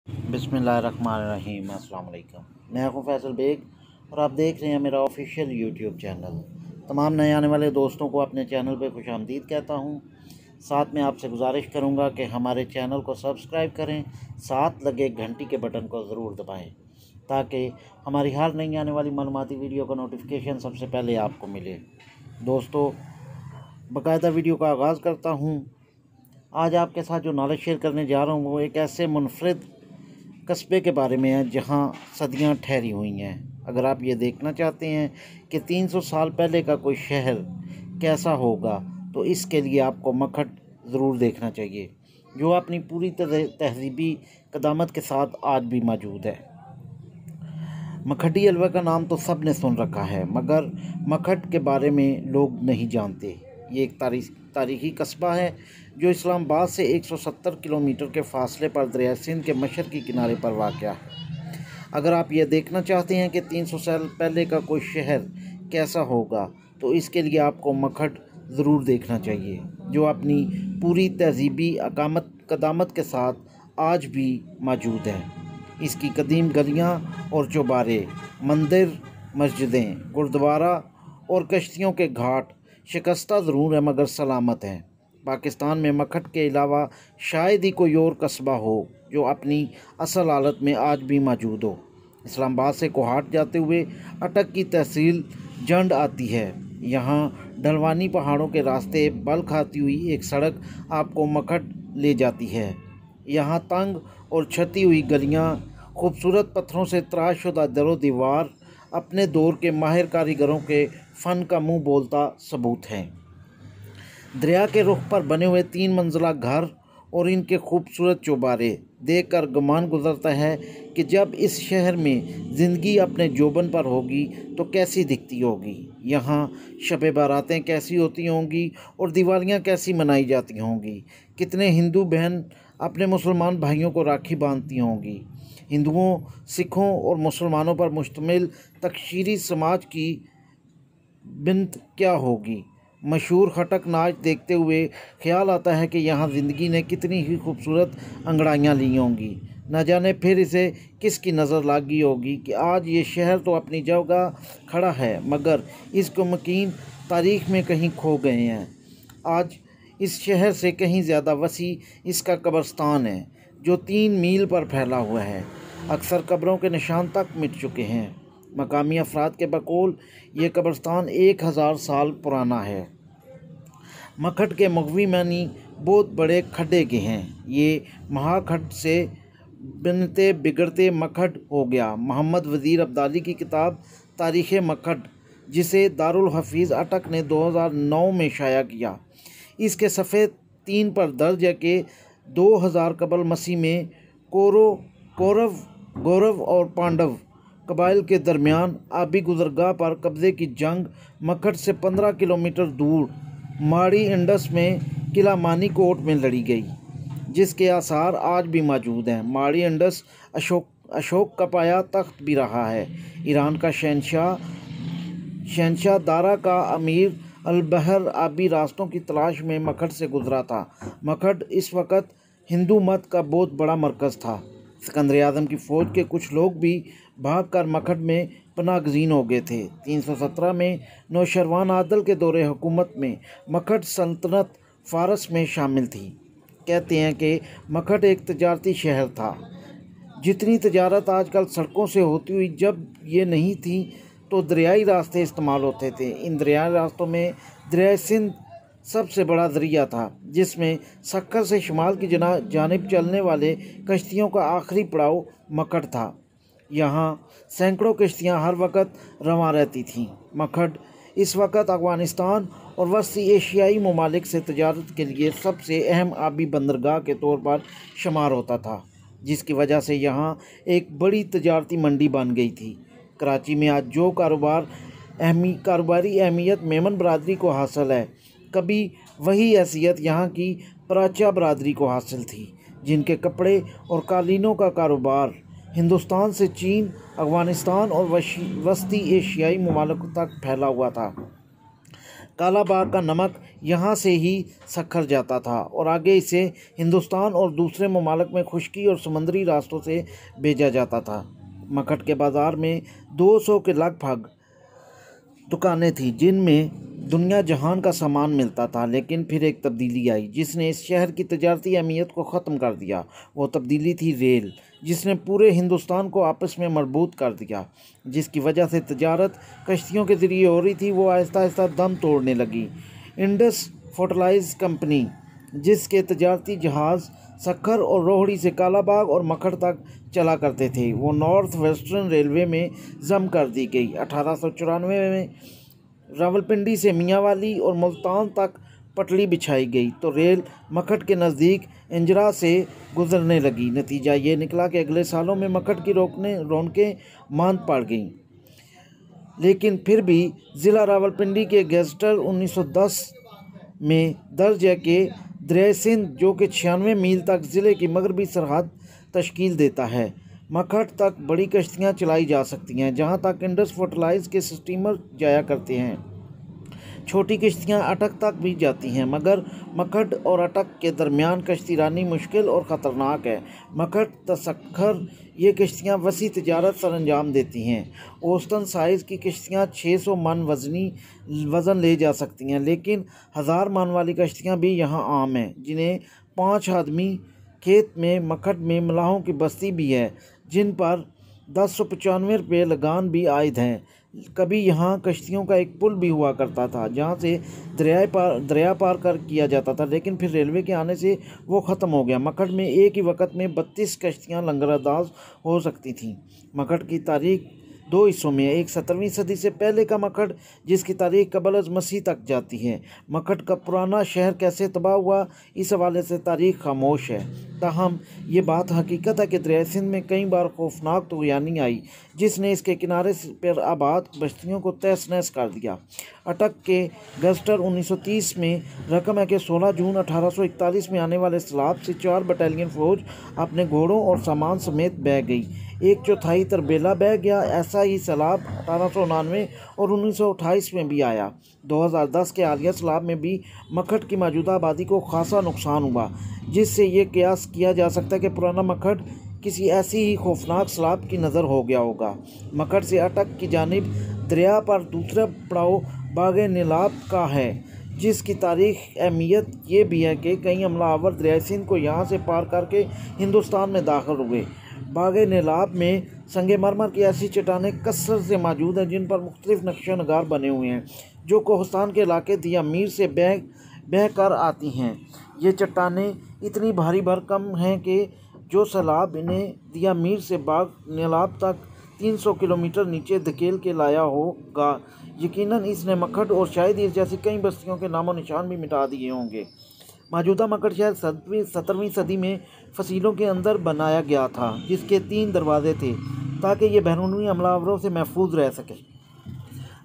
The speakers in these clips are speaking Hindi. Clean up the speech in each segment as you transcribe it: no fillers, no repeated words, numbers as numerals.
बिस्मिल्लाहिर्रहमानिर्रहीम। अस्सलाम वालेकुम। मैं हूं फैसल बेग और आप देख रहे हैं मेरा ऑफिशियल यूट्यूब चैनल। तमाम नए आने वाले दोस्तों को अपने चैनल पे खुशामदीद कहता हूं। साथ में आपसे गुजारिश करूंगा कि हमारे चैनल को सब्सक्राइब करें, साथ लगे घंटी के बटन को ज़रूर दबाएं ताकि हमारी हर नई आने वाली मालूमाती वीडियो का नोटिफिकेशन सबसे पहले आपको मिले। दोस्तों, बाकायदा वीडियो का आगाज़ करता हूँ। आज आपके साथ जो नॉलेज शेयर करने जा रहा हूँ वो एक ऐसे मुनफरिद कस्बे के बारे में है जहाँ सदियाँ ठहरी हुई हैं। अगर आप ये देखना चाहते हैं कि 300 साल पहले का कोई शहर कैसा होगा तो इसके लिए आपको मखट ज़रूर देखना चाहिए, जो अपनी पूरी तहजीबी कदामत के साथ आज भी मौजूद है। मखटी हलवा का नाम तो सब ने सुन रखा है, मगर मखट के बारे में लोग नहीं जानते। ये एक तारीखी कस्बा है जो इस्लामाबाद से 170 किलोमीटर के फासले पर दरिया सिंध के मशरक़ी किनारे पर वाक़या है। अगर आप ये देखना चाहते हैं कि 300 साल पहले का कोई शहर कैसा होगा तो इसके लिए आपको मखट ज़रूर देखना चाहिए, जो अपनी पूरी तहजीबी कदामत के साथ आज भी मौजूद है। इसकी कदीम गलियाँ और चौबारे, मंदिर, मस्जिदें, गुरुद्वारा और कश्तियों के घाट शिकस्ता ज़रूर है मगर सलामत हैं। पाकिस्तान में मखट के अलावा शायद ही कोई और कस्बा हो जो अपनी असल हालत में आज भी मौजूद हो। इस्लामाबाद से कोहाट जाते हुए अटक की तहसील जंड आती है। यहाँ ढलवानी पहाड़ों के रास्ते बल खाती हुई एक सड़क आपको मखट ले जाती है। यहाँ तंग और छती हुई गलियाँ, खूबसूरत पत्थरों से तराशुदा दरो दीवार अपने दौर के माहिर कारीगरों के फ़न का मुँह बोलता सबूत हैं। दरिया के रुख पर बने हुए 3 मंजिला घर और इनके खूबसूरत चौबारे देखकर गुमान गुजरता है कि जब इस शहर में ज़िंदगी अपने जोबन पर होगी तो कैसी दिखती होगी। यहाँ शब बारातें कैसी होती होंगी और दिवालियाँ कैसी मनाई जाती होंगी। कितने हिंदू बहन अपने मुसलमान भाइयों को राखी बांधती होंगी। हिंदुओं, सिखों और मुसलमानों पर मुश्तमिल तकशीरी समाज की बिन्त क्या होगी। मशहूर खटक नाच देखते हुए ख्याल आता है कि यहाँ ज़िंदगी ने कितनी ही खूबसूरत अंगड़ाइयाँ ली होंगी। न जाने फिर इसे किसकी नज़र लगी होगी कि आज ये शहर तो अपनी जगह खड़ा है मगर इसको मकीन तारीख़ में कहीं खो गए हैं। आज इस शहर से कहीं ज़्यादा वसी इसका कब्रिस्तान है जो 3 मील पर फैला हुआ है। अक्सर कब्रों के निशान तक मिट चुके हैं। मकामी अफराद के बकौल ये कब्रिस्तान 1000 साल पुराना है। मखट के मगवी मानी बहुत बड़े खड्डे के हैं। ये महाखड्ड से बनते बिगड़ते मखट हो गया। मोहम्मद वज़ीर अब्दाली की किताब तारीख़ मखट, जिसे दारुल हफीज़ अटक ने 2009 में शाया किया, इसके सफ़े 3 पर दर्ज है कि 2000 कबल मसीह में कौरव और पांडव कबाइल के दरमियान आबी गुजरगाह पर कब्ज़े की जंग मखट से 15 किलोमीटर दूर माड़ी इंडस में किला मानी कोट में लड़ी गई, जिसके आसार आज भी मौजूद हैं। माड़ी इंडस अशोक का पाया तख्त भी रहा है। ईरान का शहनशाह दारा का अमीर अलबहर आबी रास्तों की तलाश में मखट से गुजरा था। मखट इस वक्त हिंदू मत का बहुत बड़ा मरकज़ था। सिकंदर आज़म की फ़ौज के कुछ लोग भी भागकर मखट में पनाहगज़ीन हो गए थे। 317 में नौशरवान आदल के दौरे हुकूमत में मखट सल्तनत फ़ारस में शामिल थी। कहते हैं कि मखट एक तजारती शहर था। जितनी तजारत आजकल सड़कों से होती हुई जब ये नहीं थी तो दरियाई रास्ते इस्तेमाल होते थे। इन दरियाई रास्तों में दरिया सिंध सबसे बड़ा ज़रिया था, जिसमें सक्कर से शुमाल की जानिब चलने वाले कश्तियों का आखिरी पड़ाव मखट था। यहाँ सैकड़ों कश्तियाँ हर वक्त रवां रहती थीं। मखट इस वक्त अफ़गानिस्तान और वस्ती एशियाई ममालिक से तजारत के लिए सबसे अहम आबी बंदरगाह के तौर पर शुमार होता था, जिसकी वजह से यहाँ एक बड़ी तजारती मंडी बन गई थी। कराची में आज जो कारोबारी अहमियत मेमन बरादरी को हासिल है, कभी वही हैसियत यहाँ की पराचा बरादरी को हासिल थी, जिनके कपड़े और कालीनों का कारोबार हिंदुस्तान से चीन, अफ़गानिस्तान और वस्ती एशियाई ममालिक तक फैला हुआ था। काला बाग का नमक यहाँ से ही सखर जाता था और आगे इसे हिंदुस्तान और दूसरे ममालिक में खुश्की और समुद्री रास्तों से भेजा जाता था। मकट के बाज़ार में 200 के लगभग दुकानें थीं जिनमें दुनिया जहान का सामान मिलता था। लेकिन फिर एक तब्दीली आई जिसने इस शहर की तजारती अहमियत को ख़त्म कर दिया। वो तब्दीली थी रेल, जिसने पूरे हिंदुस्तान को आपस में मरबूत कर दिया। जिसकी वजह से तजारत कश्तियों के ज़रिए हो रही थी, वो आहिस्ता आहिस्ता दम तोड़ने लगी। इंडस फर्टिलाइज कंपनी, जिसके तजारती जहाज़ सक्खर और रोहड़ी से कालाबाग और मकड़ तक चला करते थे, वो नॉर्थ वेस्टर्न रेलवे में जम कर दी गई। 1894 में रावलपिंडी से मियांवाली और मुल्तान तक पटड़ी बिछाई गई तो रेल मकड़ के नज़दीक इंजरा से गुजरने लगी। नतीजा ये निकला कि अगले सालों में मकड़ की रौनकें मांद पड़ गईं। लेकिन फिर भी ज़िला रावलपिंडी के गेज़ेटर 1910 में दर्ज है कि दरिया सिंध, जो कि 96 मील तक ज़िले की मगरबी सरहद तश्कील देता है, मकड़ तक बड़ी कश्तियाँ चलाई जा सकती हैं, जहाँ तक इंडस फर्टिलाइज के स्टीमर जाया करते हैं। छोटी कश्तियाँ अटक तक भी जाती हैं, मगर मकड़ और अटक के दरमियान कश्ती रानी मुश्किल और ख़तरनाक है। मकड़ तसक्खर ये कश्तियाँ वसी तजारत सर अंजाम देती हैं। औसतन साइज़ की कश्तियाँ 600 मन वज़न ले जा सकती हैं, लेकिन 1000 मन वाली कश्तियाँ भी यहाँ आम हैं, जिन्हें 5 आदमी खेत में मकड़ में मलाहों की बस्ती भी है, जिन पर 1095 रुपये लगान भी आयद हैं। कभी यहाँ कश्तियों का एक पुल भी हुआ करता था, जहाँ से दरिया पार कर किया जाता था, लेकिन फिर रेलवे के आने से वो ख़त्म हो गया। मकड़ में एक ही वक्त में 32 कश्तियाँ लंगरअंदाज हो सकती थीं। मकड़ की तारीख 2 हिस्सों में है। एक 17वीं सदी से पहले का मकड़, जिसकी तारीख कबल मसीह तक जाती है। मकड़ का पुराना शहर कैसे तबाह हुआ, इस हवाले से तारीख खामोश है। ताहम ये बात हकीकत है कि दरिया सिंध में कई बार खौफनाक तूफ़ानी आई, जिसने इसके किनारे पर आबाद बस्तियों को तहस नहस कर दिया। अटक के गेज़ेटर 1930 में रकम है कि 16 जून 1841 में आने वाले सैलाब से 4 बटालियन फ़ौज अपने घोड़ों और सामान समेत बह गई। 1/4 तरबेला बह गया। ऐसा ही सैलाब 1899 और 1928 में भी आया। 2010 के हालिया सैलाब में भी मकड़ की मौजूदा आबादी को खासा नुकसान हुआ, जिससे ये कयास किया जा सकता है कि पुराना मकड़ किसी ऐसी ही खौफनाक सैलाब की नज़र हो गया होगा। मकड़ से अटक की जानिब दरिया पर दूसरा पड़ाव बागे नीलाब का है, जिसकी तारीख अहमियत ये भी है कि कई हमलावर दरिया सिंध को यहाँ से पार करके हिंदुस्तान में दाखिल हुए। बागे नीलाब में संगे मरमर की ऐसी चट्टानें कसरत से मौजूद हैं, जिन पर मुख्तलिफ नक्शे नगार बने हुए हैं, जो कोहस्तान के इलाके दिया मीर से बह कर आती हैं। ये चट्टानें इतनी भारी भरकम हैं कि जो सैलाब इन्हें दिया मीर से बाग नीलाब तक 300 किलोमीटर नीचे धकेल के लाया होगा। यकीनन इसने मकड़ और शायद इस जैसी कई बस्तियों के नामो निशान भी मिटा दिए होंगे। मौजूदा मकड़ शहर 17वीं सदी में फसीलों के अंदर बनाया गया था, जिसके 3 दरवाजे थे ताकि ये बैरूनी हमलावरों से महफूज रह सके।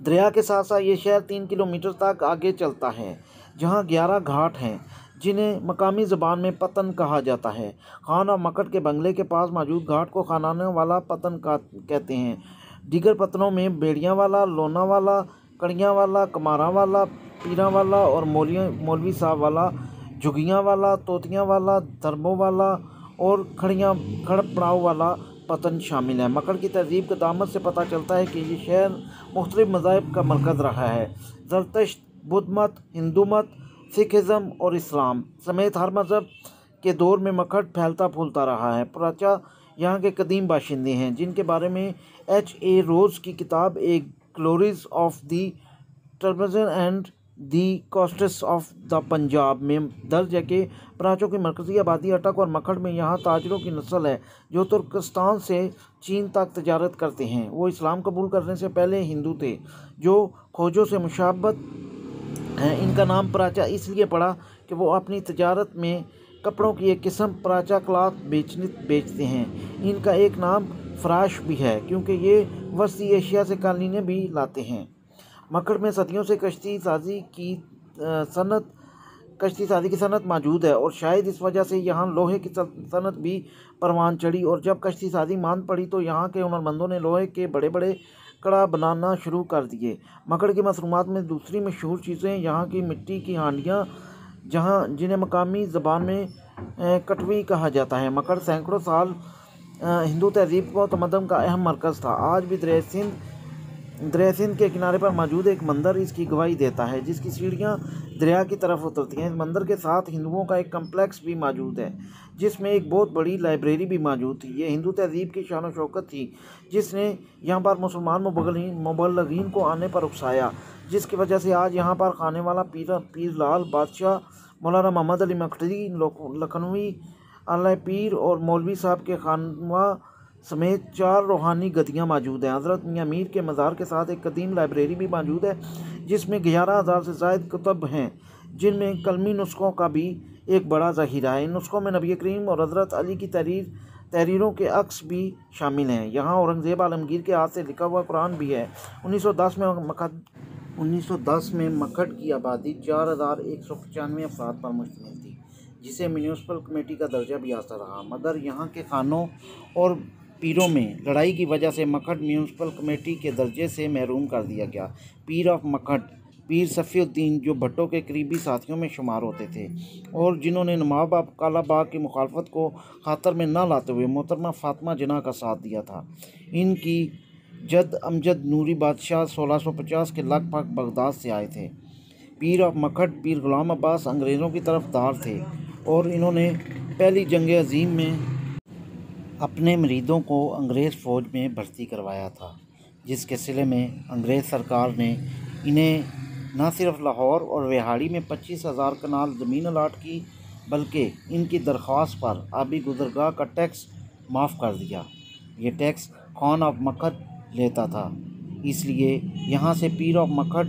दरिया के साथ साथ ये शहर 3 किलोमीटर तक आगे चलता है, जहाँ 11 घाट हैं, जिन्हें मकामी ज़बान में पतन कहा जाता है। खान और मकड़ के बंगले के पास मौजूद घाट को खानाने वाला पतन कहते हैं। दीगर पतनों में बेड़ियाँ वाला, लोना वाला, कड़ियाँ वाला, कमारा वाला, पीरा वाला और मौलवी साहब वाला, झुगियाँ वाला, तोतियाँ वाला, दरबों वाला और खड़ पड़ाव वाला पतन शामिल है। मकड़ की तहजीब के दामद से पता चलता है कि ये शहर मुख्तलिफ मज़ाहिब का मरकज़ रहा है। ज़रतश्त, बुद्ध मत, हिंदू मत, सिखिज़म और इस्लाम समेत हर मज़हब के दौर में मकड़ फैलता फूलता रहा है। प्राचा यहाँ के कदीम बाशिंदे हैं, जिनके बारे में H.A. रोज़ की किताब a glossary of the tribes and the castes of the Punjab में दर्ज है कि प्राचों की मरकज़ी आबादी अटक और मकड़ में यहाँ ताजरों की नस्ल है, जो तुर्कस्तान से चीन तक तजारत करते हैं। वो इस्लाम कबूल करने से पहले हिंदू थे, जो खोजों से मुशाबत हैं। इनका नाम प्राचा इसलिए पड़ा कि वो अपनी तजारत में कपड़ों की एक किस्म प्राचा क्लॉथ बेचते हैं। इनका एक नाम फ़राश भी है, क्योंकि ये वस्ती एशिया से कालीनें भी लाते हैं। मकड़ में सदियों से कश्ती साजी की सनत मौजूद है, और शायद इस वजह से यहाँ लोहे की सनत भी परवान चढ़ी। और जब कश्ती साजी मांद पड़ी तो यहाँ के हुनरमंदों ने लोहे के बड़े बड़े कड़ा बनाना शुरू कर दिए। मकड़ की मसरूमात में दूसरी मशहूर चीज़ें यहाँ की मिट्टी की हांडियाँ, जिन्हें मकामी ज़बान में कटवी कहा जाता है। मकड़ सैकड़ों साल हिंदू तहजीब व तमद्दुन का अहम मरकज़ था। आज भी दरिया सिंध के किनारे पर मौजूद एक मंदिर इसकी गवाही देता है, जिसकी सीढ़ियाँ दरिया की तरफ उतरती हैं। इस मंदिर के साथ हिंदुओं का एक कम्प्लेक्स भी मौजूद है, जिसमें एक बहुत बड़ी लाइब्रेरी भी मौजूद थी। ये हिंदू तहजीब की शान व शौकत थी, जिसने यहाँ पर मुसलमान मुबल्लिगीन को आने पर उकसाया, जिसकी वजह से आज यहाँ पर खाने वाला पीर लाल बादशाह, मौलाना मोहम्मद अली मखदूमी लखनवी, आला पीर और मौलवी साहब के खानवा समेत 4 रूहानी गद्दियाँ मौजूद हैं। हज़रत मियाँ मीर के मज़ार के साथ एक कदीम लाइब्रेरी भी मौजूद है, जिसमें 11,000 से ज़ायद कुतुब हैं, जिनमें कलमी नुस्खों का भी एक बड़ा ज़ख़ीरा है। इन नुस्खों में नबी करीम और हज़रत अली की तहरीरों के अक्स भी शामिल हैं। यहाँ औरंगज़ेब आलमगीर के हाथ से लिखा हुआ कुरान भी है। 1910 में मकड़ की आबादी 4,195 अफराद पर मुश्तमिल थी, जिसे म्यूनिसिपल कमेटी का दर्जा भी हासिल रहा, मगर यहाँ के खानों और पीरों में लड़ाई की वजह से मकड़ म्यूनिसिपल कमेटी के दर्जे से महरूम कर दिया गया। पीर ऑफ मकड़ पीर सफ़ीउद्दीन, जो भट्टो के करीबी साथियों में शुमार होते थे और जिन्होंने नवाब कालाबाग की मुखालफत को खातर में न लाते हुए मोहतरमा फ़ातिमा जिन्ना का साथ दिया था। इनकी जद अमजद नूरी बादशाह 1650 के लगभग बगदाद से आए थे। पीर ऑफ मकड़ पीर गुलाम अब्बास अंग्रेज़ों की तरफदार थे और इन्होंने पहली जंग अज़ीम में अपने मरीदों को अंग्रेज़ फ़ौज में भर्ती करवाया था, जिसके सिले में अंग्रेज़ सरकार ने इन्हें न सिर्फ लाहौर और रिहाड़ी में 25,000 कनाल ज़मीन अलाट की, बल्कि इनकी दरख्वास्त पर आबी गुज़रगाह का टैक्स माफ़ कर दिया। ये टैक्स खान ऑफ मकड़ लेता था, इसलिए यहाँ से पीर ऑफ मकड़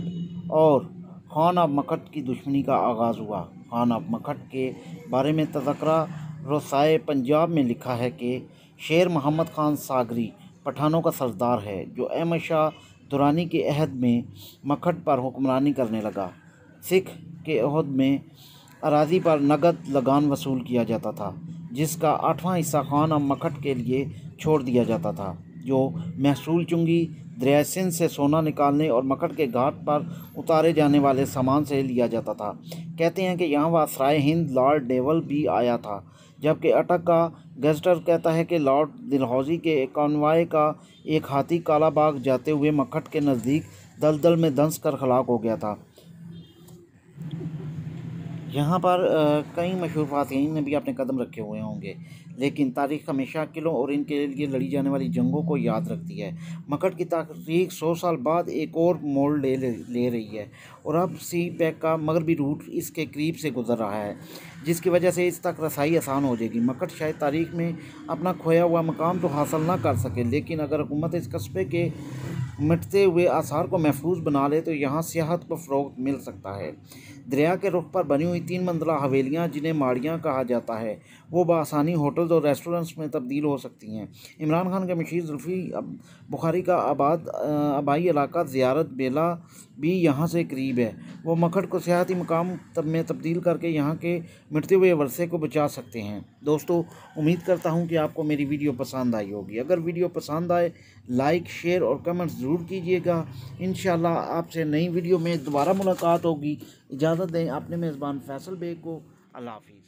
और खान ऑफ मकड़ की दुश्मनी का आगाज़ हुआ। खान ऑफ मकड़ के बारे में तज़किरा रोसाए पंजाब में लिखा है कि शेर मोहम्मद खान सागरी पठानों का सरदार है, जो अहमद शाह दुरानी के अहद में मकड़ पर हुक्मरानी करने लगा। सिख के अहद में अराज़ी पर नगद लगान वसूल किया जाता था, जिसका 8वां हिस्सा खान ऑफ मकड़ के लिए छोड़ दिया जाता था, जो महसूल चुंगी दरिया सिंध से सोना निकालने और मकड़ के घाट पर उतारे जाने वाले सामान से लिया जाता था। कहते हैं कि यहाँ वासराय हिंद लॉर्ड डेवल भी आया था, जबकि अटक का गेज़टर कहता है कि लॉर्ड डलहौज़ी के कॉन्वॉय का एक हाथी कालाबाग जाते हुए मकड़ के नज़दीक दलदल में धंस कर हलाक हो गया था। यहाँ पर कई मशहूर फ़ातिहीन ने भी अपने कदम रखे हुए होंगे, लेकिन तारीख़ हमेशा किलों और इनके लिए लड़ी जाने वाली जंगों को याद रखती है। मकड़ की तारीख़ 100 साल बाद एक और मोड़ ले रही है और अब सी पैक का मगरबी रूट इसके करीब से गुजर रहा है, जिसकी वजह से इस तक रसाई आसान हो जाएगी। मकड़ शायद तारीख़ में अपना खोया हुआ मकाम तो हासिल ना कर सके, लेकिन अगर हुकूमत इस कस्बे के मिटते हुए आसार को महफूज बना ले तो यहाँ सियाहत को फ़रोग़ मिल सकता है। दरिया के रुख पर बनी हुई 3 मंजिला हवेलियाँ, जिन्हें माड़ियाँ कहा जाता है, वो बआसानी होटल्स और रेस्टोरेंट्स में तब्दील हो सकती हैं। इमरान खान के मशीर जुल्फ़ी बुखारी का आबाई इलाका ज़ियारत बेला भी यहाँ से करीब है। वो मकड़ को सियाहती मकाम में तब्दील करके यहाँ के मिटते हुए वर्से को बचा सकते हैं। दोस्तों, उम्मीद करता हूँ कि आपको मेरी वीडियो पसंद आई होगी। अगर वीडियो पसंद आए, लाइक, शेयर और कमेंट्स ज़रूर कीजिएगा। इंशाल्लाह आपसे नई वीडियो में दोबारा मुलाकात होगी। इजाज़त दें अपने मेज़बान फैसल बेग को। अल्लाह हाफ़िज़।